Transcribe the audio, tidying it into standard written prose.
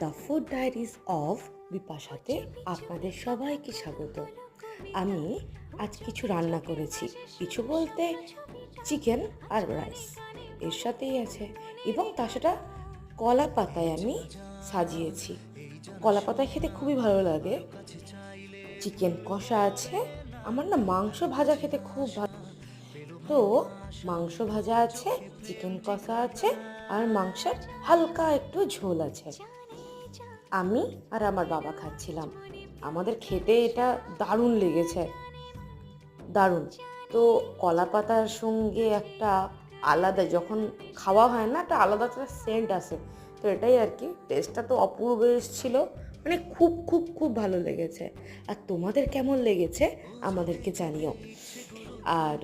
The food diaries of বিপাশাতে আপনাদের সবাইকে স্বাগত। আমি আজ কিছু রান্না করেছি, কিছু বলতে চিকেন আর রাইস এর সাথেই আছে, এবং তার সাথে কলা পাতায় আমি সাজিয়েছি। কলা পাতায় খেতে খুবই ভালো লাগে। চিকেন কষা আছে, আমার না মাংস ভাজা খেতে খুব ভালো, তো মাংস ভাজা আছে, চিকেন কষা আছে, আর মাংসের হালকা একটু ঝোল আছে। আমি আর আমার বাবা খাচ্ছিলাম, আমাদের খেতে এটা দারুণ লেগেছে, দারুণ। তো কলা পাতার সঙ্গে একটা আলাদা, যখন খাওয়া হয় না, একটা আলাদা একটা সেন্ট আসে, তো এটাই আর কি, টেস্টটা তো অপূর্ব এসেছিল, মানে খুব খুব খুব ভালো লেগেছে। আর তোমাদের কেমন লেগেছে আমাদেরকে জানিও। আর